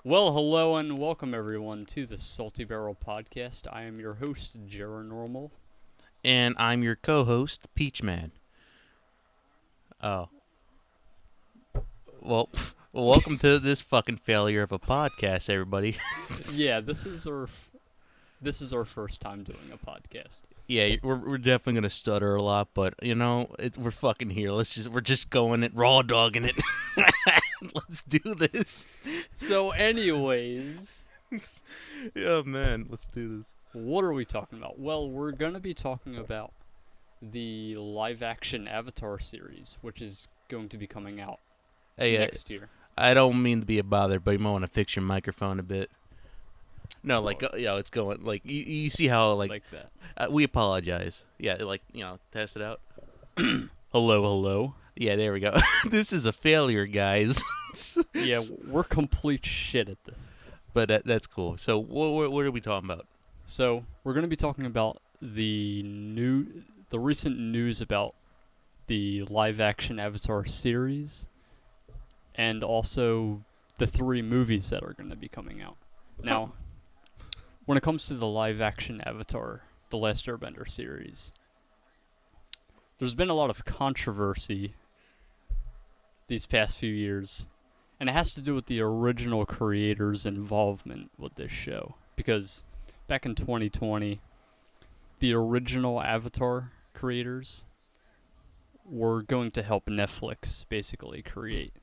Well, hello and welcome everyone to the Salty Barrel Podcast. I am your host, Jeranormal. And I'm your co-host, Peachman. Oh. Well, welcome to this fucking failure of a podcast, everybody. Yeah, this is our first time doing a podcast. Yeah, we're definitely gonna stutter a lot, but we're fucking here. We're just going it, raw dogging it. Let's do this. So, anyways, Yeah, man, let's do this. what are we talking about? Well, we're gonna be talking about the live-action Avatar series, which is going to be coming out Hey, next year. I don't mean to be a bother, but you might want to fix your microphone a bit. No, it's going like you see how Like that. we apologize. Yeah, test it out. Hello. Yeah, there we go. This is a failure, guys. Yeah, we're complete shit at this. But that's cool. So what are we talking about? So we're going to be talking about the recent news about the live-action Avatar series, and also the 3 movies that are going to be coming out. Now, when it comes to the live-action Avatar, The Last Airbender series, there's been a lot of controversy these past few years, and it has to do with the original creators' involvement with this show. Because back in 2020, the original Avatar creators were going to help Netflix basically create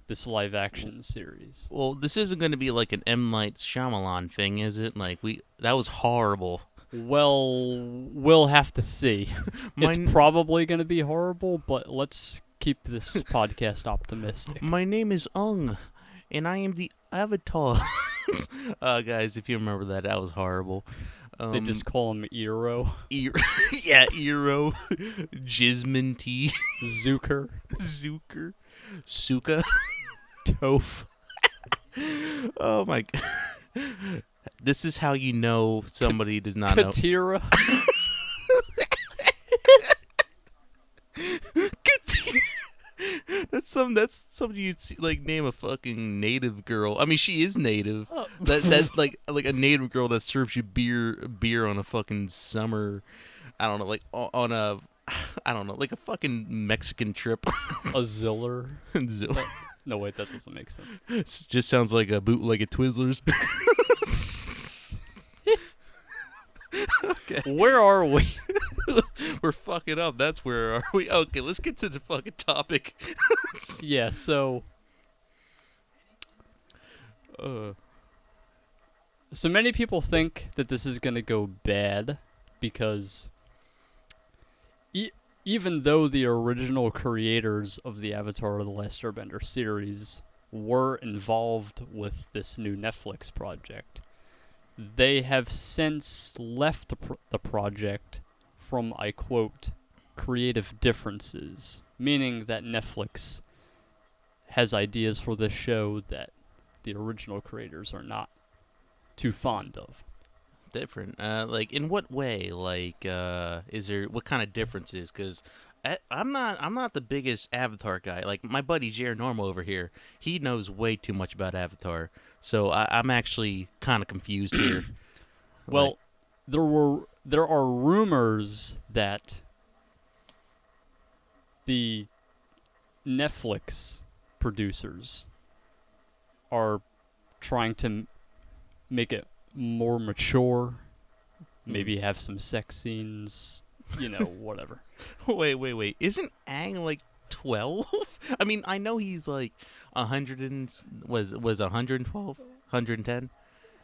this live-action series. Well, this isn't going to be like an M. Night Shyamalan thing, is it? That was horrible. Well, we'll have to see. It's probably going to be horrible, but let's keep this podcast optimistic. My name is Ung, and I am the Avatar. Guys, if you remember that was horrible. They just call him Eero. Yeah, Eero. Jismin T. Zucker. Suka. Toph. Oh my god. This is how you know somebody does not know. Katira. That's something you'd see, like, name a fucking native girl. I mean, she is native. Oh. That's like a native girl that serves you beer on a fucking summer. I don't know, like on a, I don't know, like a fucking Mexican trip. A Ziller. No, wait, that doesn't make sense. It just sounds like a bootleg at Twizzlers. Okay. Where are we? We're fucking up. That's where are we? Okay, let's get to the fucking topic. Yeah, so many people think that this is going to go bad because even though the original creators of the Avatar: The Last Airbender series were involved with this new Netflix project, they have since left the project from, I quote, creative differences, meaning that Netflix has ideas for this show that the original creators are not too fond of. Different? Like, in what way? Like, is there, what kind of differences? Because I'm not the biggest Avatar guy. Like, my buddy Jared Normal over here, he knows way too much about Avatar. So I'm actually kind of confused here. Well, there are rumors that the Netflix producers are trying to make it more mature, maybe have some sex scenes, whatever. Wait. Isn't Aang like 12? I mean, I know he's like 100 and was 112, 110,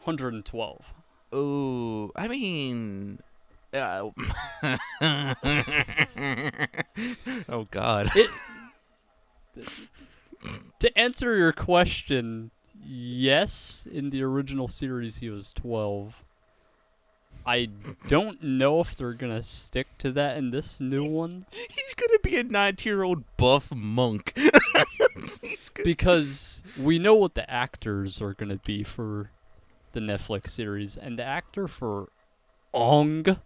112. Oh, I mean, oh God. To answer your question, yes, in the original series he was 12. I don't know if they're gonna stick to that in this new one. He's gonna be a 90-year-old buff monk. Because we know what the actors are gonna be for the Netflix series, and the actor for Ong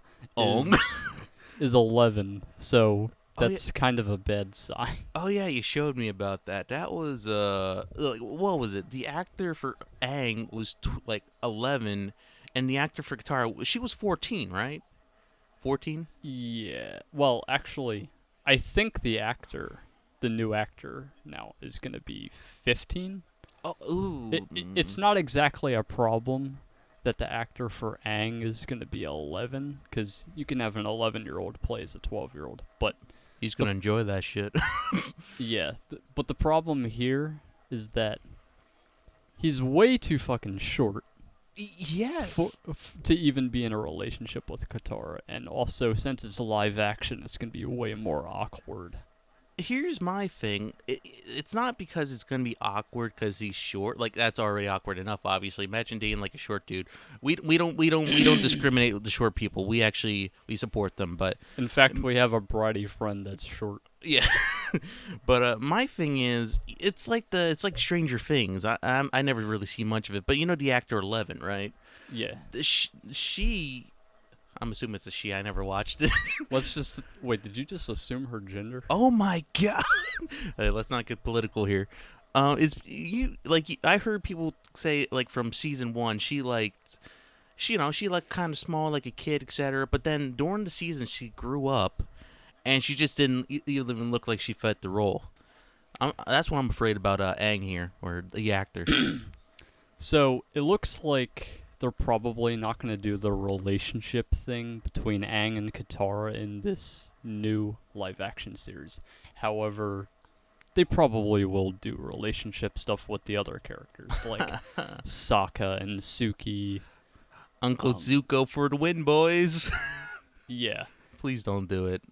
is 11. So Oh yeah. That's kind of a bad sign. Oh yeah, you showed me about that. That was like, what was it? The actor for Aang was like 11, and the actor for Katara, she was 14, right? 14. Yeah. Well, actually, I think the new actor now, is going to be 15. Oh, ooh. It's not exactly a problem that the actor for Aang is going to be 11, because you can have an 11-year-old play as a 12-year-old. But He's the gonna enjoy that shit. yeah, but the problem here is that he's way too fucking short Yes. to even be in a relationship with Katara, and also since it's live action, it's gonna be way more awkward. Here's my thing. It's not because it's gonna be awkward because he's short. Like that's already awkward enough. Obviously, imagine dating like a short dude. We don't discriminate with the short people. We support them. But In fact, we have a bridey friend that's short. yeah. But my thing is, it's like Stranger Things. I never really see much of it. But you know the actor 11, right? Yeah. She. I'm assuming it's a she. I never watched it. Let's just wait. Did you just assume her gender? Oh my god! Hey, let's not get political here. Is you like I heard people say like from season one she like kind of small like a kid etc. But then during the season she grew up and she just didn't even look like she fit the role. That's what I'm afraid about Aang here or the actor. So it looks like they're probably not going to do the relationship thing between Aang and Katara in this new live action series. However, they probably will do relationship stuff with the other characters, like Sokka and Suki. Uncle Zuko for the win, boys. Yeah. Please don't do it.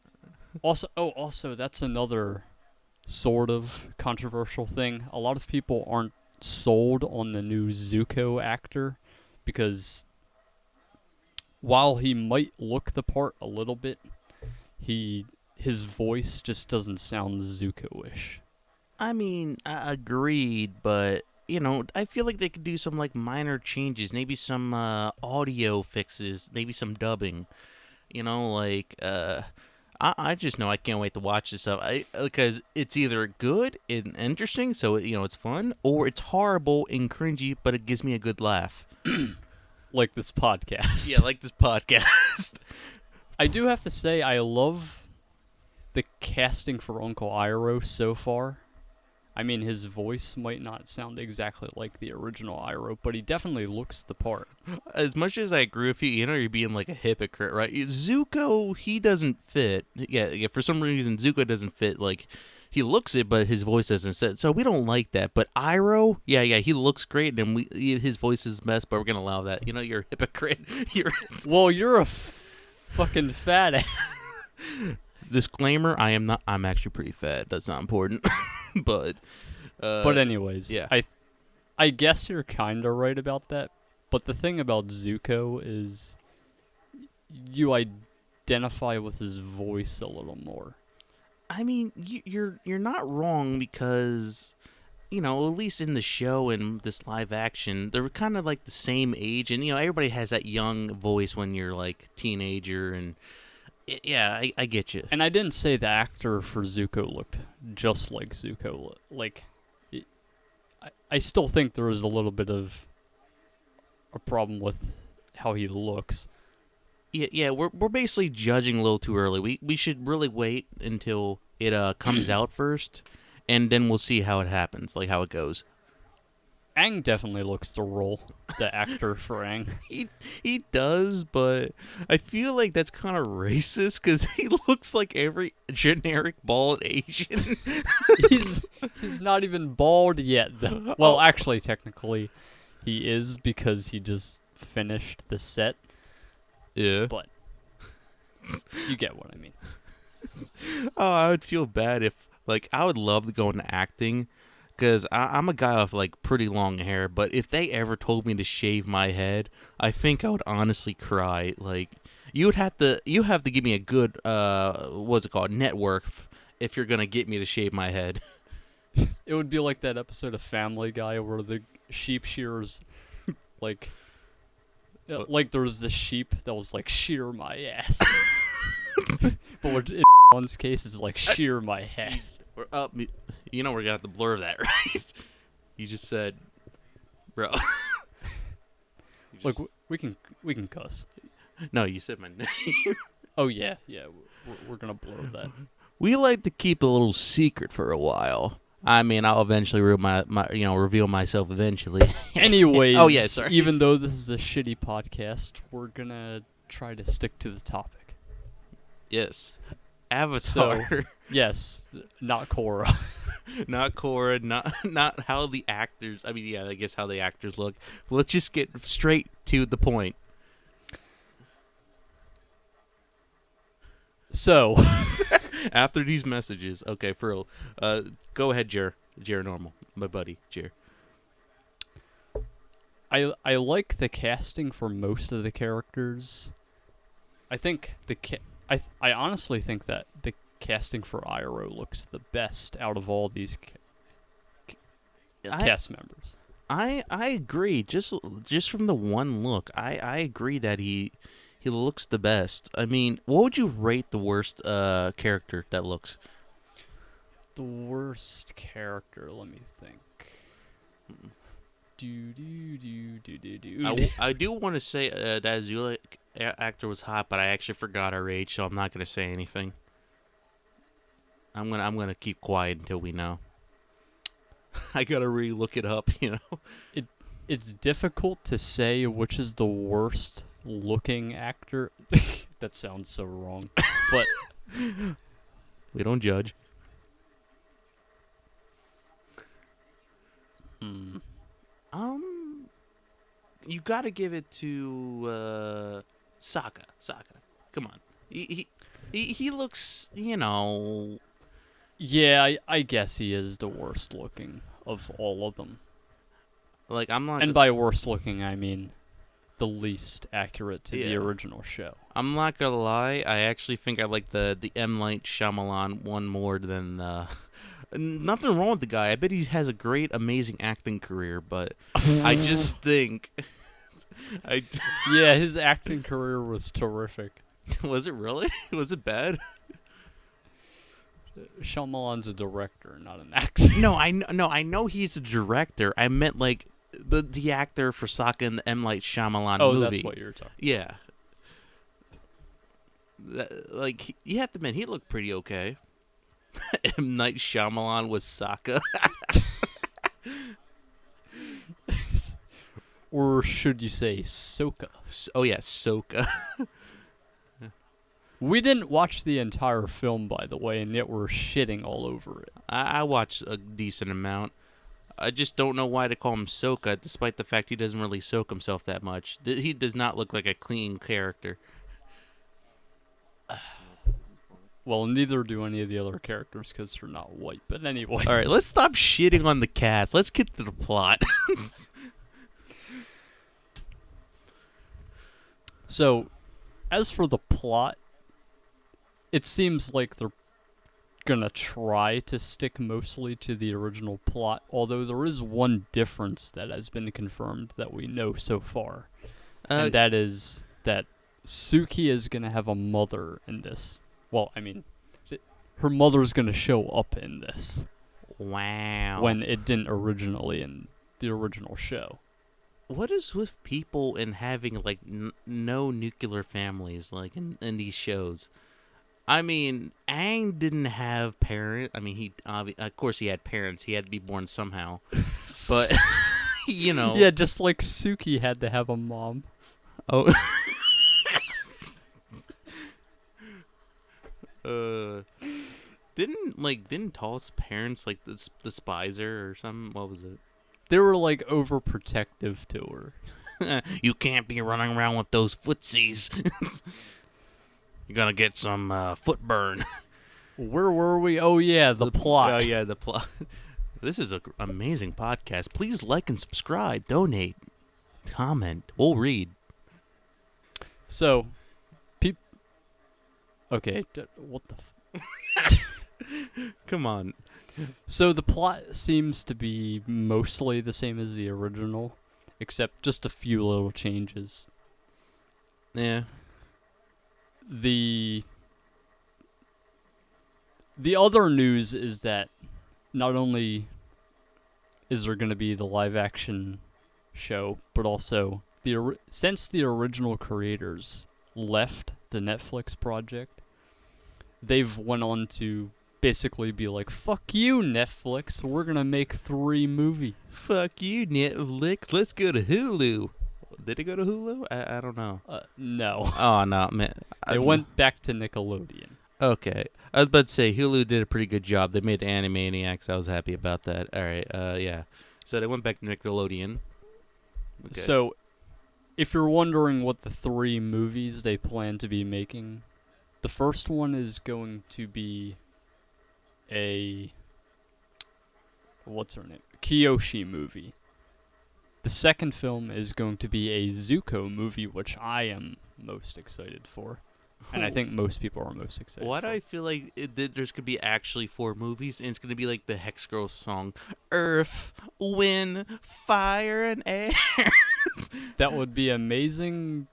Also, that's another sort of controversial thing. A lot of people aren't sold on the new Zuko actor because while he might look the part a little bit, his voice just doesn't sound Zuko-ish. I mean, agreed, but you know, I feel like they could do some like minor changes, maybe some audio fixes, maybe some dubbing. You know, like I just know I can't wait to watch this stuff. Because it's either good and interesting, so you know it's fun, or it's horrible and cringy, but it gives me a good laugh. Like this podcast. Yeah, like this podcast. I do have to say, I love the casting for Uncle Iroh so far. I mean, his voice might not sound exactly like the original Iroh, but he definitely looks the part. As much as I agree with you, you know, you're being like a hypocrite, right? Zuko, he doesn't fit. Yeah, for some reason, Zuko doesn't fit. Like, he looks it, but his voice doesn't fit. So we don't like that. But Iroh, yeah, he looks great, and his voice is best, but we're gonna allow that. You know, you're a hypocrite. Well, you're a fucking fat ass. Disclaimer: I am not. I'm actually pretty fat. That's not important. But anyways, yeah. I guess you're kind of right about that. But the thing about Zuko is you identify with his voice a little more. I mean, you're not wrong because you know, at least in the show and this live action, they're kind of like the same age, and you know, everybody has that young voice when you're like teenager, and yeah, I get you. And I didn't say the actor for Zuko looked just like Zuko. Like, I still think there is a little bit of a problem with how he looks. Yeah, we're basically judging a little too early. We should really wait until it comes out first, and then we'll see how it happens, like how it goes. Aang definitely looks the role, the actor for Aang. He does, but I feel like that's kind of racist because he looks like every generic bald Asian. he's not even bald yet, though. Well, actually, technically, he is because he just finished the set. Yeah. But you get what I mean. Oh, I would feel bad if, like, I would love to go into acting because I'm a guy with, like, pretty long hair, but if they ever told me to shave my head, I think I would honestly cry. Like, you have to give me a good, what's it called, network if you're going to get me to shave my head. It would be like that episode of Family Guy where the sheep shearers, like there was this sheep that was like, shear my ass. But what in one's case is like shear my head. We're up. You know we're gonna have to blur that, right? You just said, bro. You Look, just- we can cuss. no, you said my name. Oh yeah, we're gonna blur that. We like to keep a little secret for a while. I mean, I'll eventually reveal myself eventually. Anyways, Oh, yeah, sorry. even though this is a shitty podcast, we're gonna try to stick to the topic. Yes, Avatar. Yes, not Korra. Not Korra, not how the actors. I mean, yeah, I guess how the actors look. But let's just get straight to the point. So, After these messages, okay, for real. Go ahead, Jer Normal, my buddy, Jer. I like the casting for most of the characters. I think I honestly think that the casting for Iroh looks the best out of all these cast members. I agree. Just from the one look, I agree that he looks the best. I mean, what would you rate the worst character that looks? The worst character, let me think. I do want to say that Azula actor was hot, but I actually forgot her age, so I'm not gonna say anything. I'm gonna keep quiet until we know. I gotta really look it up, you know. It's difficult to say which is the worst looking actor. That sounds so wrong, but We don't judge. You gotta give it to Sokka. Come on, he looks, you know. yeah, I guess he is the worst looking of all of them. Like I'm not. And by worst looking, I mean the least accurate to the Yeah. original show. I'm not gonna lie. I actually think I like the M. Night Shyamalan one more than. Nothing wrong with the guy. I bet he has a great, amazing acting career, but I just think. Yeah, his acting career was terrific. Was it really? Was it bad? Shyamalan's a director, not an actor. No, I know he's a director. I meant like the actor for Sokka in the M. Night Shyamalan Oh, movie. that's what you're talking. Yeah. Like you have to admit, he looked pretty okay. M. Night Shyamalan was Sokka. Or should you say Sokka? Oh yeah, Sokka. We didn't watch the entire film, by the way, and yet we're shitting all over it. I watched a decent amount. I just don't know why to call him Sokka, despite the fact he doesn't really soak himself that much. He does not look like a clean character. Well, neither do any of the other characters because they're not white. But anyway. All right, let's stop shitting on the cast. Let's get to the plot. So, as for the plot, it seems like they're gonna try to stick mostly to the original plot, although there is one difference that has been confirmed that we know so far. And that is that Suki is gonna have a mother in this. Well, I mean, her mother's gonna show up in this. Wow. When it didn't originally in the original show. What is with people and having like no nuclear families like in these shows? I mean, Aang didn't have parents. I mean, he of course he had parents. He had to be born somehow. But you know. Yeah, just like Suki had to have a mom. Oh. Didn't Tall's parents like despise her or something? What was it? They were like overprotective to her. You can't be running around with those footsies. You're gonna get some foot burn. Where were we? Oh yeah, the plot. Oh yeah, the plot. This is an amazing podcast. Please like and subscribe, donate, comment. We'll read. So, okay, what the? Come on. So the plot seems to be mostly the same as the original, except just a few little changes. Yeah. The The other news is that not only is there going to be the live action show, but also since the original creators left the Netflix project, they've went on to basically be like, "Fuck you, Netflix. We're gonna make 3 movies." Fuck you, Netflix. Let's go to Hulu. Did it go to Hulu? I don't know. No, Oh no, man. they went back to Nickelodeon. Okay. I was about to say Hulu did a pretty good job. They made Animaniacs. I was happy about that. All right. Yeah. So they went back to Nickelodeon. Okay. So, if you're wondering what the 3 movies they plan to be making, the first one is going to be what's her name? Kiyoshi movie. The second film is going to be a Zuko movie, which I am most excited for. And I think most people are most excited Why for. do I feel like there's going to be actually 4 movies, and it's going to be like the Hex Girl song, Earth, Wind, Fire, and Air? That would be amazing,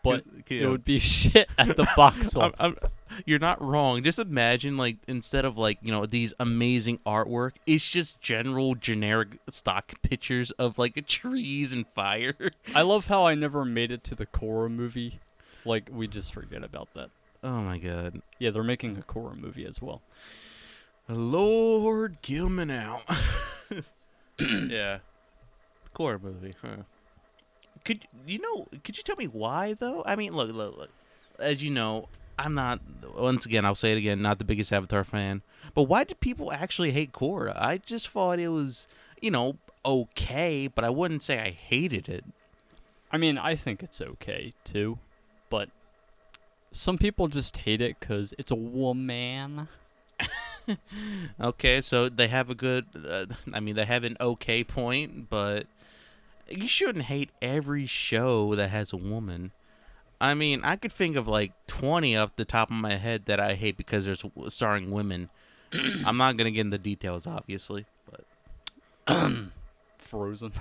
but You it know, would be shit at the box office. you're not wrong. Just imagine, like, instead of, like, these amazing artwork, it's just generic stock pictures of, like, trees and fire. I love how I never made it to the Korra movie. Like, we just forget about that. Oh, my God. Yeah, they're making a Korra movie as well. Lord, kill me now. Yeah. Core movie, huh? Could you tell me why, though? I mean, look. As you know, I'm not, once again, I'll say it again, not the biggest Avatar fan. But why did people actually hate Korra? I just thought it was, okay, but I wouldn't say I hated it. I mean, I think it's okay, too. But some people just hate it because it's a woman. Okay, so they have a good, they have an okay point, but you shouldn't hate every show that has a woman. I mean, I could think of like 20 off the top of my head that I hate because there's starring women. I'm not going to get into details, obviously, but Frozen.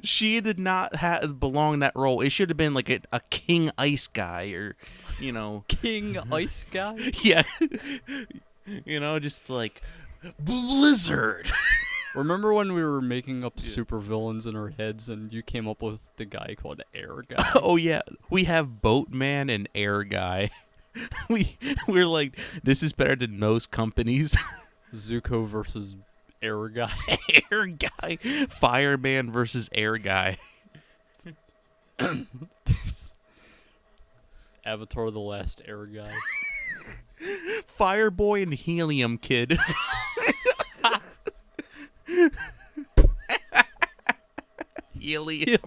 she did not belong in that role. It should have been like a King Ice guy or, King Ice Guy? yeah, just like Blizzard. Remember when we were making up supervillains in our heads and you came up with the guy called Air Guy? Oh yeah, we have Boatman and Air Guy. We're like, this is better than most companies. Zuko versus Air Guy. Air Guy, Fireman versus Air Guy. Avatar: The Last Air Guy. Fireboy and Helium Kid. Helium.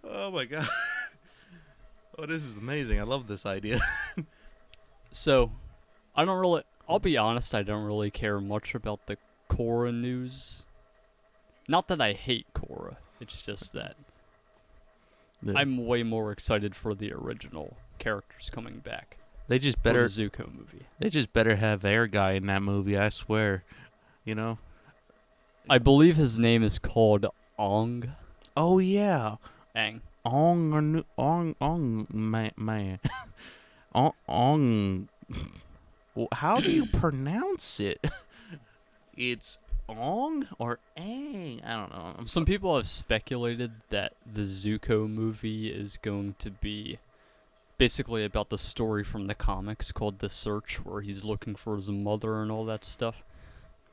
Oh my god. Oh, this is amazing. I love this idea. So, I'll be honest, I don't really care much about the Korra news. Not that I hate Korra, it's just that I'm way more excited for the original characters coming back. They just For the better Zuko movie. They just better have Air Guy in that movie, I swear. I believe his name is called Ong. Oh yeah. Aang. Ong man. Ong. Well, how do you pronounce it? It's Ong or Aang? I don't know. Some people have speculated that the Zuko movie is going to be basically about the story from the comics called The Search, where he's looking for his mother and all that stuff.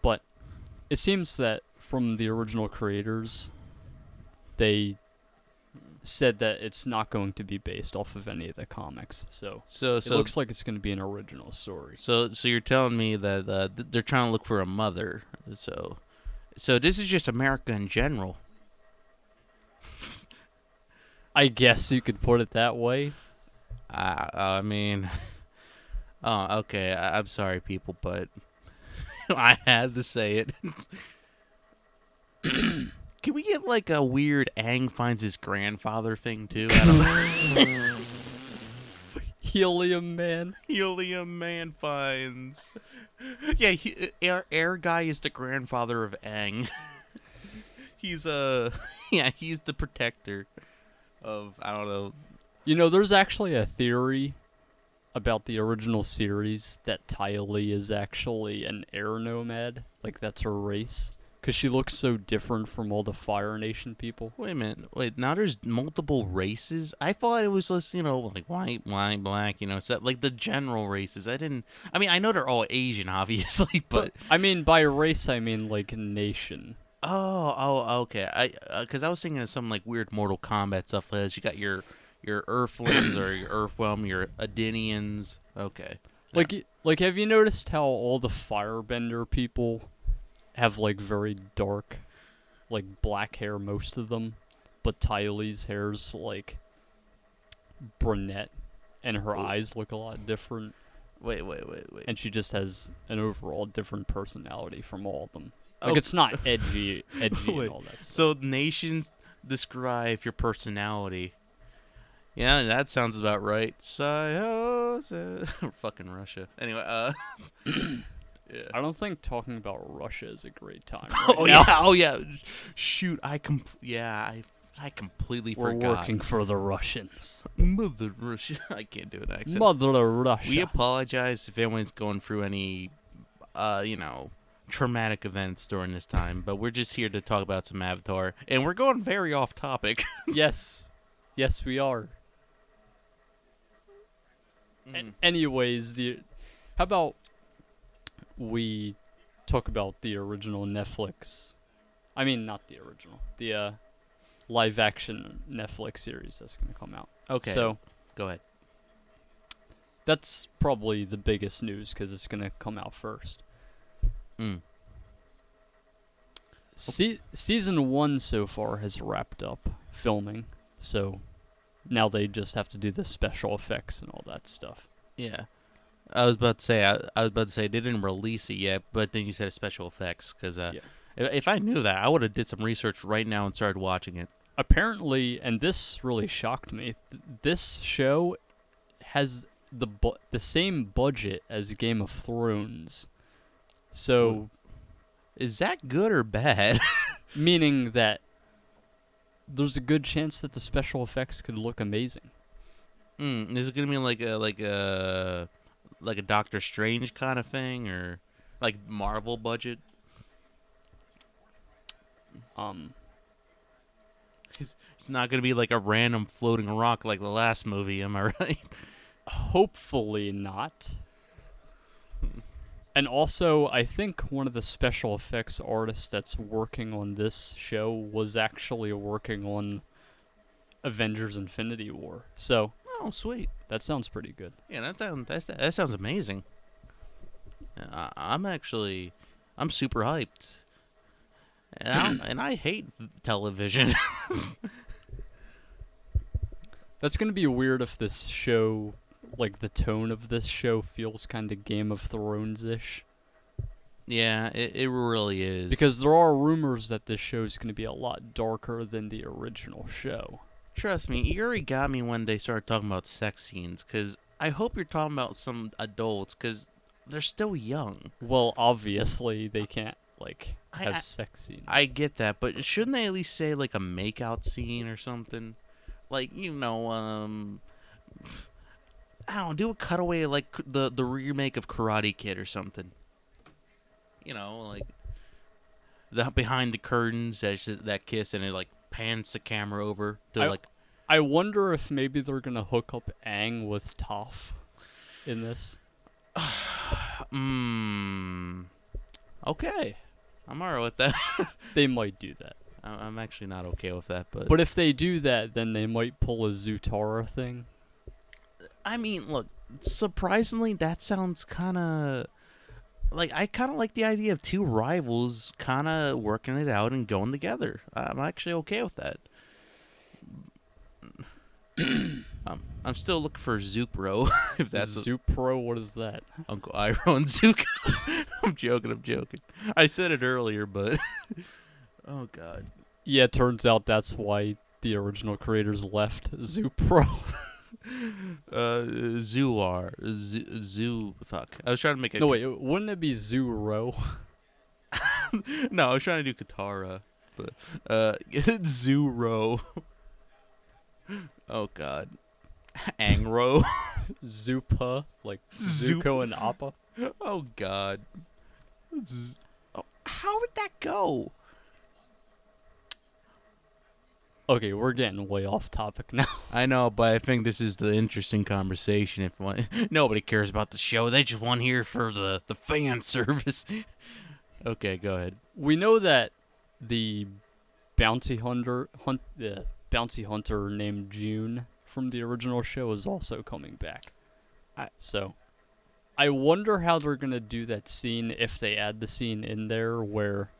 But it seems that from the original creators, they said that it's not going to be based off of any of the comics. So it looks like it's going to be an original story. So you're telling me that they're trying to look for a mother. So this is just America in general. I guess you could put it that way. I mean, oh, okay. I'm sorry, people, but I had to say it. Can we get like a weird Aang finds his grandfather thing too? I don't know. Helium Man. Helium Man finds. Yeah, Air Guy is the grandfather of Aang. He's he's the protector of, I don't know. You know, there's actually a theory about the original series that Tylee is actually an air nomad. Like, that's her race. Because she looks so different from all the Fire Nation people. Wait a minute. Wait, now there's multiple races? I thought it was just, like white, black, it's that, like the general races. I didn't. I mean, I know they're all Asian, obviously, but. I mean, by race, I mean, like, nation. Okay. Because I was thinking of some, like, weird Mortal Kombat stuff. Like, you got your Earthlings or your Earthrealm, your Adinians. Okay. Yeah. Like, have you noticed how all the Firebender people have, like, very dark, like, black hair, most of them? But Tylee's hair's, like, brunette, and her Oh, eyes look a lot different. wait. And she just has an overall different personality from all of them. Like, Oh, it's not edgy and wait. all that stuff. So nations describe your personality. Yeah, that sounds about right. Fucking Russia. Anyway, yeah. I don't think talking about Russia is a great time Oh now. yeah, oh yeah. Shoot, I completely We're forgot. working for the Russians. Mother Russia. I can't do an accent. Mother Russia. We apologize if anyone's going through any, traumatic events during this time, but we're just here to talk about some Avatar, and we're going very off topic. Yes. Yes, we are. Anyways, how about we talk about the original Netflix? I mean, not the original. The live action Netflix series that's going to come out. Okay. So, Go ahead. that's probably the biggest news because it's going to come out first. Mm. Season 1 so far has wrapped up filming, so now they just have to do the special effects and all that stuff. Yeah. I was about to say they didn't release it yet, but then you said special effects because Yeah. if I knew that, I would have did some research right now and started watching it. Apparently, and this really shocked me, this show has the same budget as Game of Thrones. So, Is that good or bad? meaning that there's a good chance that the special effects could look amazing. Is it gonna be like a Doctor Strange kind of thing, or like Marvel budget? It's not gonna be like a random floating rock like the last movie, am I right? Hopefully not. And also, I think one of the special effects artists that's working on this show was actually working on Avengers Infinity War. So, Oh, sweet. that sounds pretty good. Yeah, that sounds amazing. I'm super hyped. And I hate television. That's going to be weird if this show, like the tone of this show, feels kind of Game of Thrones-ish. Yeah, it really is. Because there are rumors that this show is going to be a lot darker than the original show. Trust me, you already got me when they started talking about sex scenes, because I hope you're talking about some adults, because they're still young. Well, obviously, they can't, like, have I- sex scenes. I get that, but shouldn't they at least say, like, a makeout scene or something? Like, I don't know, do a cutaway like the remake of Karate Kid or something. Like the behind the curtains, that kiss, and it like pans the camera over to I wonder if maybe they're going to hook up Aang with Toph in this. Okay, I'm alright with that. They might do that. I'm actually not okay with that, but But if they do that, then they might pull a Zutara thing. I mean, look, surprisingly, that sounds kind of like I kind of like the idea of two rivals kind of working it out and going together. I'm actually okay with that. I'm still looking for Zoopro, if that's Zupro, what is that? Uncle Iroh and Zuko. I'm joking. I said it earlier, but oh god. Yeah, turns out that's why the original creators left Zupro. Zooar. Fuck. I was trying to make a. No, wait, wouldn't it be Zuro? No, I was trying to do Katara, but Zuro. Oh god. Angro. Zupa, like Zoop. Zuko and Appa. Oh God. Oh, how would that go? Okay, we're getting way off topic now. I know, but I think this is the interesting conversation. If one, nobody cares about the show, they just want here for the fan service. Okay, go ahead. We know that the bounty hunter named June from the original show is also coming back. I, So I wonder how they're gonna do that scene if they add the scene in there where,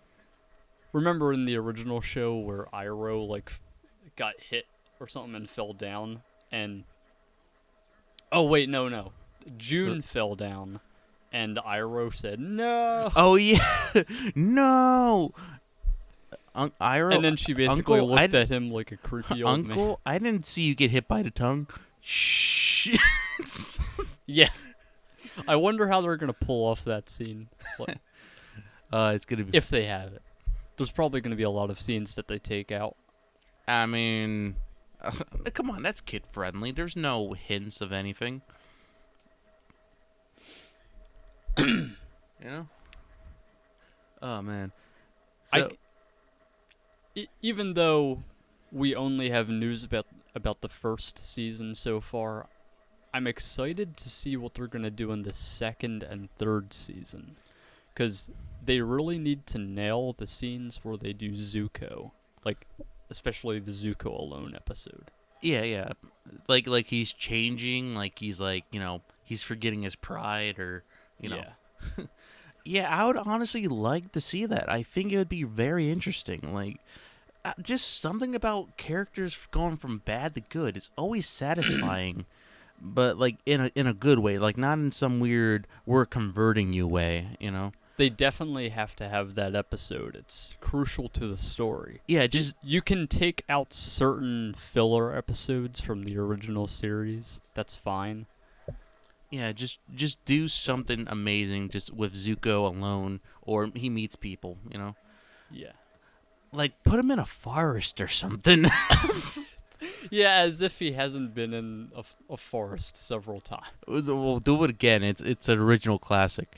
remember in the original show where Iroh like got hit or something and fell down, and oh wait, no, June fell down and Iroh said no. oh yeah, no, And Iroh, then she basically Uncle, looked at him like a creepy old man. Uncle, I didn't see you get hit by the tongue. Shh. Yeah. I wonder how they're gonna pull off that scene. It's gonna be. If they have it. There's probably gonna be a lot of scenes that they take out. I mean, come on, that's kid friendly. There's no hints of anything. You know? Oh man. So Even though we only have news about the first season so far, I'm excited to see what they're gonna do in the second and third season, because they really need to nail the scenes where they do Zuko, like especially the Zuko alone episode. yeah. Like he's changing, like he's like, he's forgetting his pride or, you know. Yeah. Yeah, I would honestly like to see that. I think it would be very interesting. Like just something about characters going from bad to good. It's always satisfying, but like in a good way, like not in some weird we're converting you way. They definitely have to have that episode. It's crucial to the story. Yeah, just You can take out certain filler episodes from the original series. That's fine. yeah, just do something amazing just with Zuko alone or he meets people. Yeah. Like put him in a forest or something. Yeah, as if he hasn't been in a forest several times. We'll do it again. It's an original classic.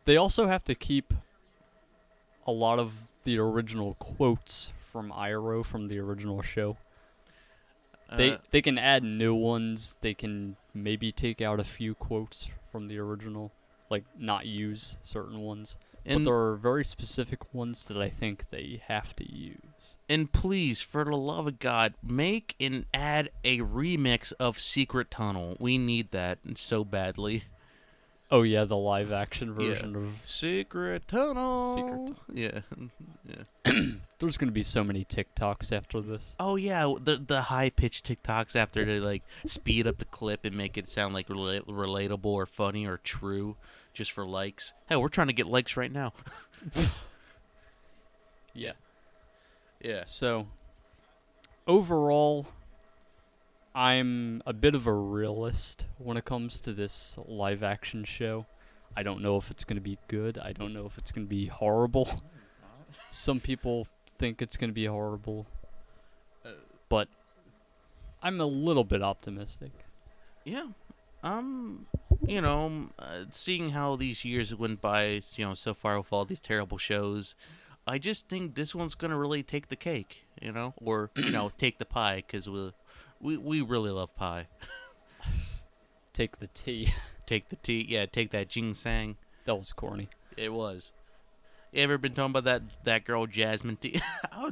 They also have to keep a lot of the original quotes from Iroh from the original show. They can add new ones. They can maybe take out a few quotes from the original, like not use certain ones. But and there are very specific ones that I think they have to use. and please, for the love of God, make and add a remix of Secret Tunnel. We need that so badly. Oh yeah, the live action version of Secret Tunnel. Secret Yeah. There's gonna be so many TikToks after this. Oh yeah, the high pitched TikToks after they like speed up the clip and make it sound like relatable or funny or true, just for likes. Hell, we're trying to get likes right now. Yeah. Yeah. So overall, I'm a bit of a realist when it comes to this live action show. I don't know if it's gonna be good. I don't know if it's gonna be horrible. Some people think it's gonna be horrible, but I'm a little bit optimistic. Yeah. Seeing how these years went by, so far with all these terrible shows, I just think this one's gonna really take the cake, or take the pie, because we really love pie. Take the tea. Take the tea, yeah. Take that ginseng. That was corny. It was. You ever been talking about that girl Jasmine T? I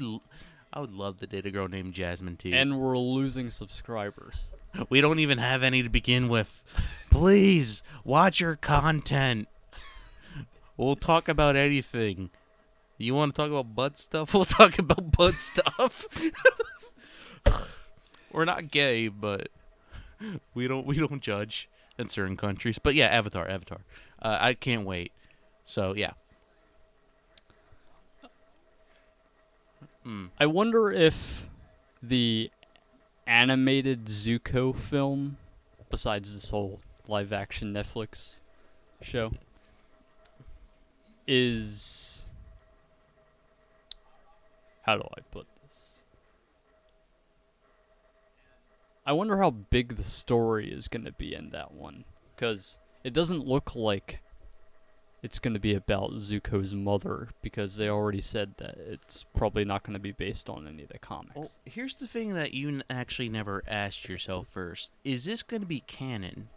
would love to date a girl named Jasmine T. And we're losing subscribers. We don't even have any to begin with. Please watch your content. We'll talk about anything. You want to talk about butt stuff? We'll talk about butt stuff. We're not gay, but we don't judge in certain countries. But yeah, Avatar. I can't wait. So yeah. I wonder if the animated Zuko film, besides this whole live action Netflix show, is, how do I put this? I wonder how big the story is going to be in that one, because it doesn't look like it's going to be about Zuko's mother, because they already said that it's probably not going to be based on any of the comics. Well, here's the thing that you actually never asked yourself first: is this going to be canon?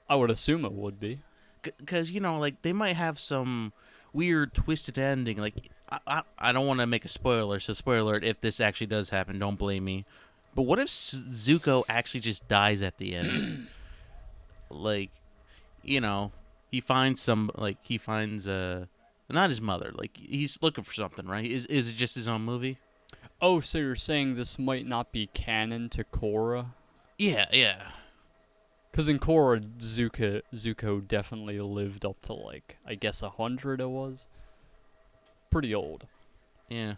I would assume it would be. Because like they might have some weird twisted ending. Like I don't want to make a spoiler, so spoiler alert, if this actually does happen, don't blame me. But what if Zuko actually just dies at the end? Like, he finds not his mother. Like he's looking for something, right? Is it just his own movie? Oh, so you're saying this might not be canon to Korra? Yeah, yeah. Because in Korra, Zuko definitely lived up to, like, I guess 100 it was. Pretty old. Yeah.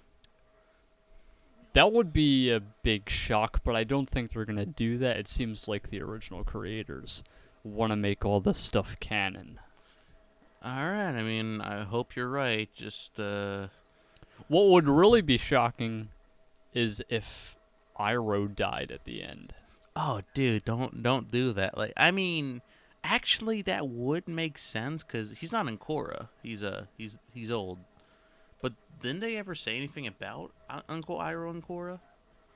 That would be a big shock, but I don't think they're going to do that. It seems like the original creators want to make all this stuff canon. Alright, I mean, I hope you're right. Just, What would really be shocking is if Iroh died at the end. Oh, dude, don't do that. Like, I mean, actually, that would make sense because he's not in Korra. He's old. But didn't they ever say anything about Uncle Iroh and Korra?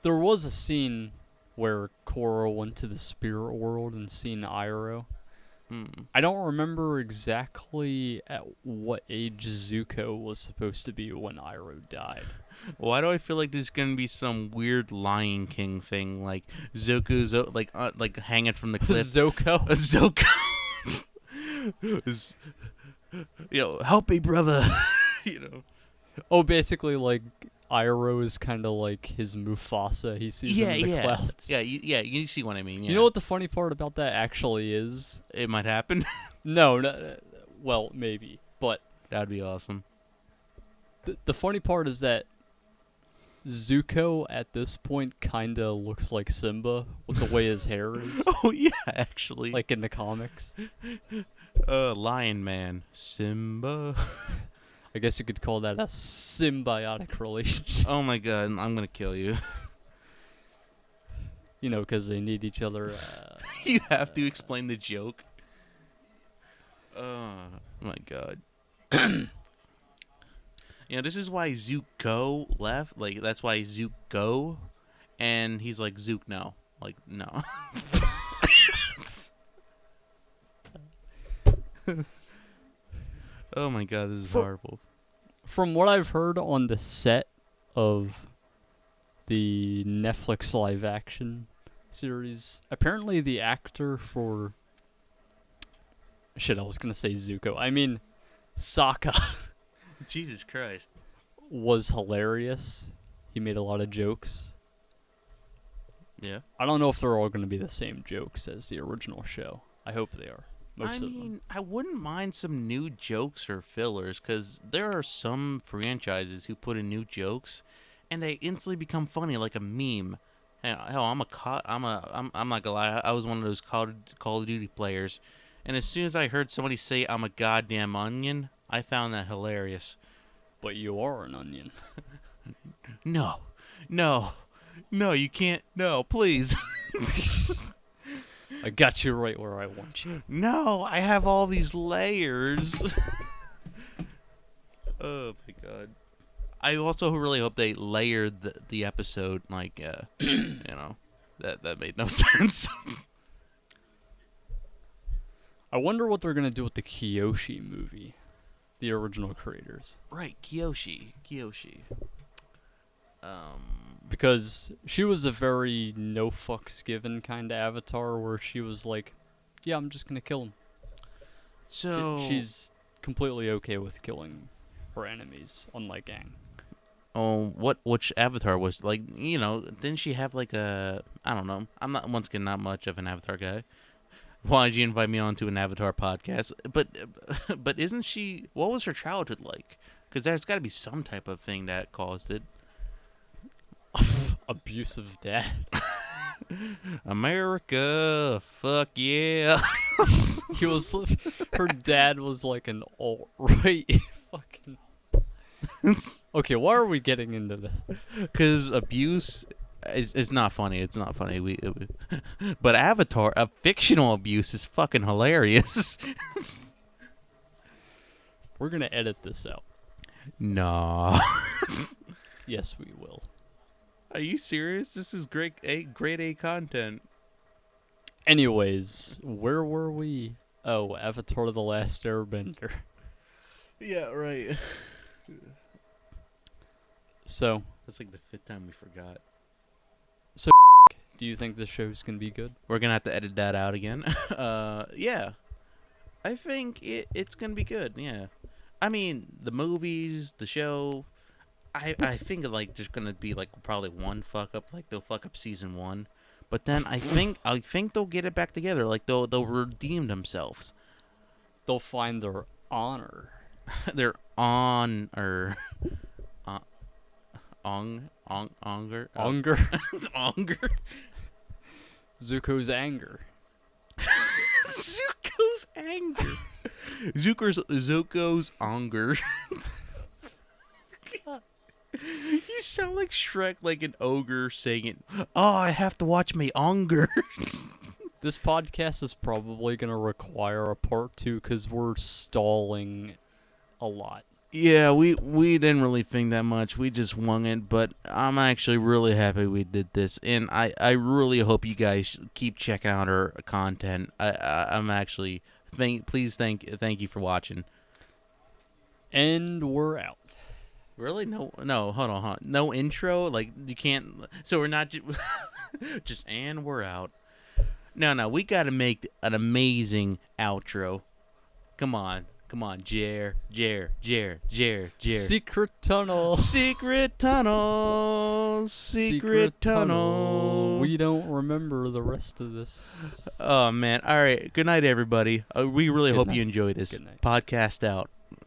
There was a scene where Korra went to the spirit world and seen Iroh. I don't remember exactly at what age Zuko was supposed to be when Iroh died. Why do I feel like there's gonna be some weird Lion King thing, like Zuko's like hanging from the cliff? Zoko? Zuko, help me, brother. Oh, basically, like, Iroh is kind of like his Mufasa. He sees him in the clouds. Yeah, you see what I mean. Yeah. You know what the funny part about that actually is? It might happen. No, well, maybe. But That'd be awesome. the funny part is that Zuko, at this point, kind of looks like Simba with the way his hair is. Oh, yeah, actually. Like in the comics. Lion Man. Simba. I guess you could call that a symbiotic relationship. Oh, my God. I'm going to kill you. Because they need each other. You have to explain the joke. Oh, my God. This is why Zuko left. Like, that's why Zuko. And he's like, Zook, no. Like, no. Oh, my God. This is horrible. From what I've heard on the set of the Netflix live action series, apparently the actor for... Shit, I was going to say Zuko. I mean, Sokka. Jesus Christ. Was hilarious. He made a lot of jokes. Yeah. I don't know if they're all going to be the same jokes as the original show. I hope they are. Most of them. I wouldn't mind some new jokes or fillers, because there are some franchises who put in new jokes, and they instantly become funny, like a meme. Hell, I'm not gonna lie. I was one of those Call of Duty players, and as soon as I heard somebody say "I'm a goddamn onion," I found that hilarious. But you are an onion. No, you can't. No, please. I got you right where I want you. No, I have all these layers. Oh my God. I also really hope they layered the episode, like, that made no sense. I wonder what they're going to do with the Kyoshi movie. The original creators. Right, Kyoshi. Because she was a very no fucks given kind of avatar where she was like, yeah, I'm just going to kill him. So she's completely okay with killing her enemies, unlike Aang. Oh, which avatar was, like, didn't she have like a, I don't know. I'm not, once again, not much of an Avatar guy. Why did you invite me onto an Avatar podcast? But isn't she, what was her childhood like? Because there's got to be some type of thing that caused it. Abusive dad. America, fuck yeah. Her dad was like an alt-right fucking... Okay, why are we getting into this? Because abuse It's not funny. It's not funny. But Avatar, a fictional abuse, is fucking hilarious. We're gonna edit this out. Nah. Yes, we will. Are you serious? This is grade A content. Anyways, where were we? Oh, Avatar: The Last Airbender. Yeah, right. So, That's like the 5th time we forgot. do you think the show's gonna be good? We're gonna have to edit that out again. Yeah. I think it's gonna be good. Yeah. I mean, the movies, the show. I think like there's gonna be like probably one fuck up. Like they'll fuck up season 1, but then I think they'll get it back together. Like they'll redeem themselves. They'll find their honor. They're on or onger Anger. onger. Zuko's anger. Zuko's anger. Zuko's anger. You sound like Shrek, like an ogre saying it. Oh, I have to watch my anger. This podcast is probably gonna require a part 2 because we're stalling a lot. Yeah, we didn't really think that much. We just wung it, but I'm actually really happy we did this, and I really hope you guys keep checking out our content. I'm actually thank you for watching. And we're out. Really? No, hold on. No intro? Like, you can't... So we're not... Just, and we're out. No, we gotta make an amazing outro. Come on, Jer. Secret tunnel. Secret tunnel. Secret tunnel. We don't remember the rest of this. Oh, man. All right. Good night, everybody. We really Good hope night. you enjoyed this. Good night. Podcast out.